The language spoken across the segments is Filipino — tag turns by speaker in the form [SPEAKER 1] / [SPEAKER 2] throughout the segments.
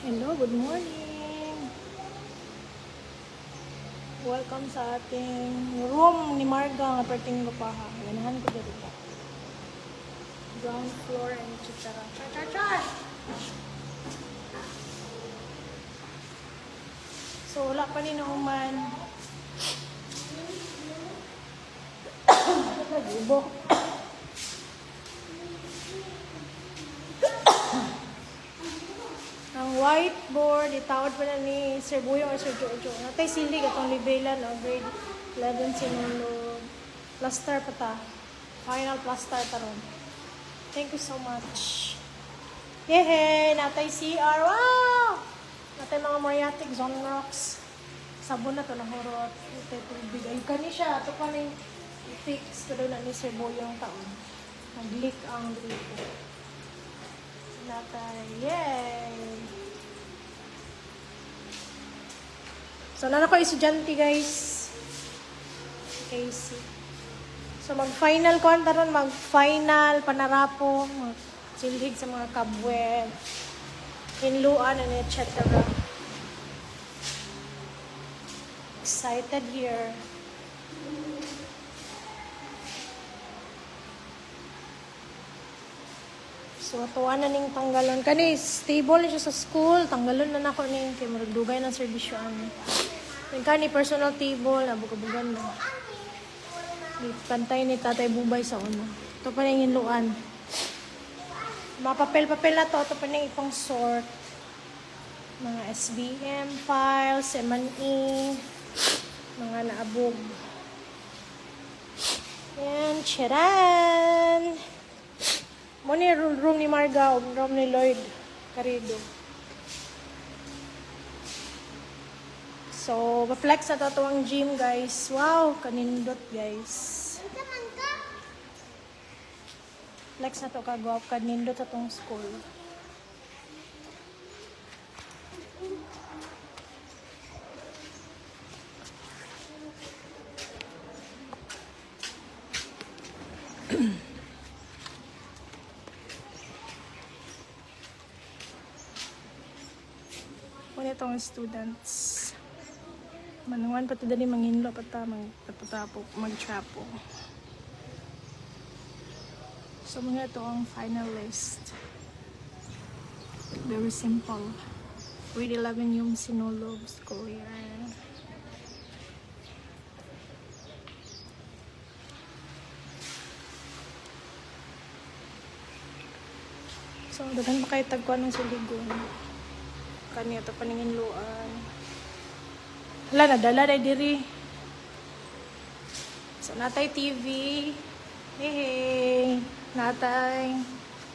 [SPEAKER 1] Hello, good morning. Welcome sa ating room ni Marga nga perting lupaha. Ganahan ko dito. Ground floor and etc. Char! So, wala pa ni nauman. Nag-ubo. Ang whiteboard, itawad pa na ni Sir Buyong o Sir Jojo. Natay silig atong libelan o grade 11 sinulog. Plaster pa ta. Final plaster ta ron. Thank you so much. Yehey! Natay CR. Wow! Natay mga Mariatic Zone Rocks. Sabon na to na horot. Natay tubig. Ayun ka ni siya. Ito pa rin i-fix ko doon na ni Sir Buyong taon. Nag-leak ang gripo. Natay. Yay! So, na ako estudyante, guys. Casey. So, mag-final ko ron, mag-final, panarapo, silhig sa mga kabweb, hinluan, and etc. Excited here. So, tuwa na ning tanggalon. Kani, stable siya sa school. Tanggalon na nako ning kay maragdugay ng serbisyoan. Kani, personal table. Nabukabugan na. Pantay ni Tatay Bubay sa una. Ito pa ning hinluan. Mga papel-papel na to. Ito pa ning ipang sort. Mga SBM files, M&E, mga naabog. Yan, charan! Muna yung room ni Marga, room ni Lloyd Carido. So, pa-flex na to ang gym, guys. Wow, kanindot, guys. Flex na to kagwap, kanindot sa tong school. Muna itong students. Manungan pa ito dali manginlo pa ito, mag-trapo. So, mga ito ang final list. Very simple. Grade 11 yung sinulog school year. So, dagan pa kayo tagkuhan ng suligon. Kanya ito paninginluan. Wala, nadala na diri. So, natay TV. Hey, natay.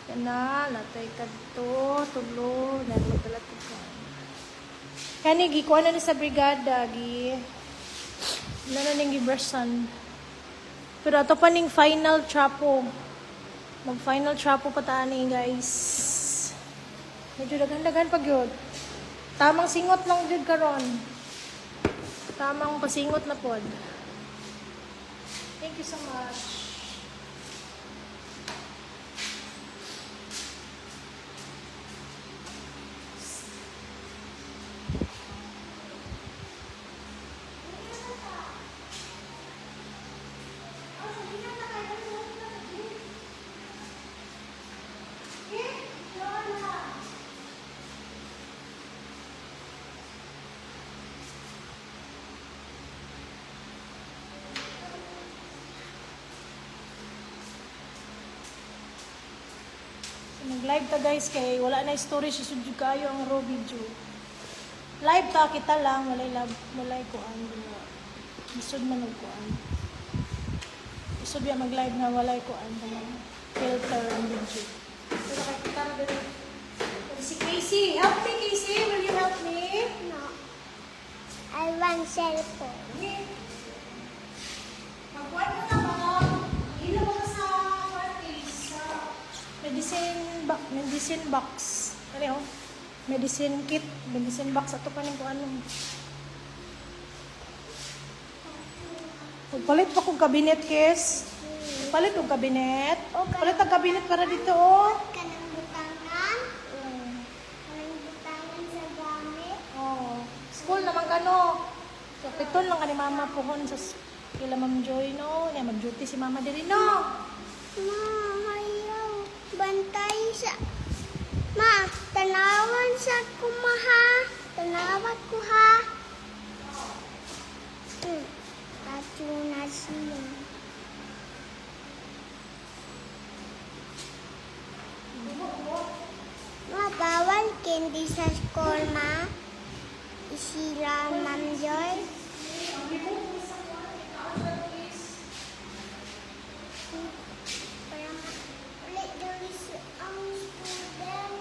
[SPEAKER 1] Yan na, natay kadto, tulo, nadala ito. Kani, gikuha na ni sa brigada, wala na ning gibrasan. Pero ito pa ning final trapo. Mag-final trapo pa tani, guys. Medyo dagan-dagan pag yun. Tamang singot lang dyan karon. Tamang pasingot na pod. Thank you so much. Nag-live ta guys kay wala na storage isudyo kayo ang raw video. Live ta kita lang walay kuan dito. Isud man og kuan. Isud ya mag-live na walay kuan filter ang video. Pero kay kita ra dito. Si Casey, help me Casey, will you help me?
[SPEAKER 2] No. I want cellphone.
[SPEAKER 1] Magkuan mo na mga ilo mo sa sa medicine box. Ano? Medicine kit, medicine box ato pa ning kuan. Palit pa kong cabinet case. Palit kong cabinet. Palit ang cabinet para dito.
[SPEAKER 2] Kanang butangan. Kanang butangan sa
[SPEAKER 1] ano. Kapiton lang ka ni Mama pohon sa kila Ma'am Joy, no? Niya mag-duty si Mama diri, no?
[SPEAKER 2] Ma, ayaw. Bantay sa... Ma, tanawan sa kumaha. Tanawat ko ha. Kacho na siya. Ma, bawal candy sa school, ma. Isila, Ma'am Joy. Parang ulit daw ang student.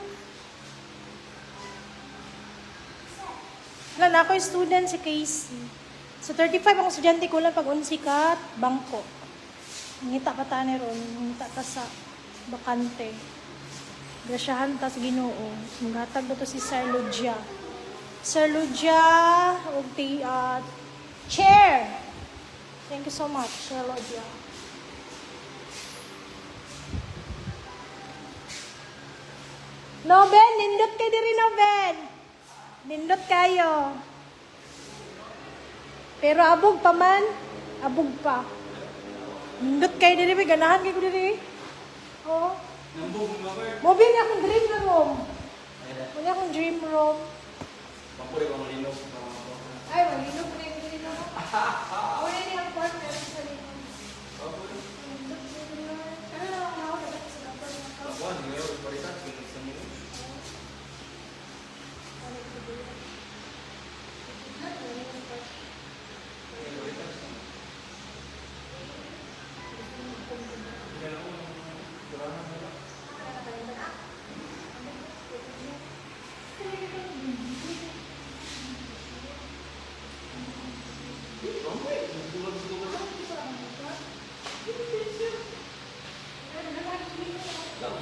[SPEAKER 1] Wala na ako yung student si Casey. So 35 ang estudyante ko lang pag unsi ka bangko. Ngita pa ta ni ron, ngita ta sa bakante. Grasyahan ta sa Ginoo. Maghatag na to si Sir Lugia. Sir Lugia, og chair. Thank you so much, Sir Lugia. No, Ben, nindot kayo diri, no, Ben. Nindot kayo. Pero abog pa man. Abog pa. Nindot kayo diri, may ganahan kayo diri. Oo. Mobil niya akong dream na room. Muna akong dream room.
[SPEAKER 3] Mapuri ko malino.
[SPEAKER 1] Ay, malino po na yung dream room. Muna niya ang partner sa lino. Ano na lang ako dapat sa doktor na to?
[SPEAKER 3] Ako, hindi ngayon, iparita. Sa mga.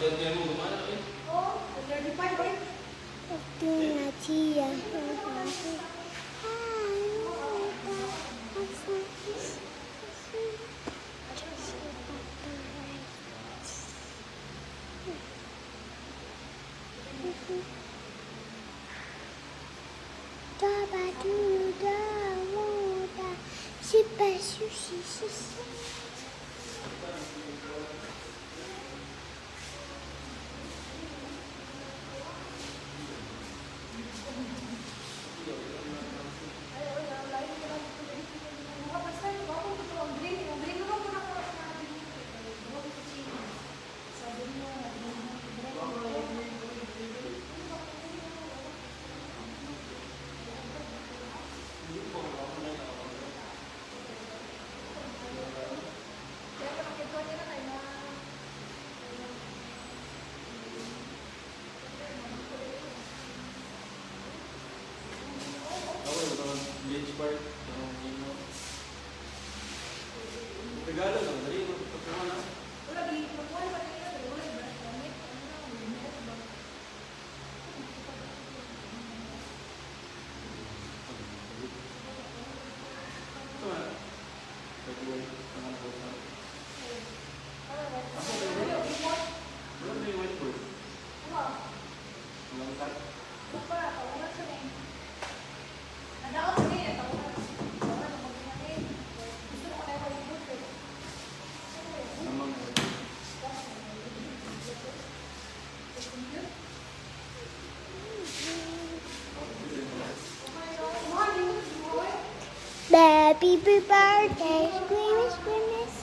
[SPEAKER 3] Diyan mo gumana eh.
[SPEAKER 1] Oh, 35 eh.
[SPEAKER 2] Ito na siya. Ako yung mga beach park. Regalo lang. Dali, pagkaman na. Ito na. Pagkaman ko sa... Wala na yung whiteboard. Walang cut. Namang Happy birthday, Squeamish Grimace.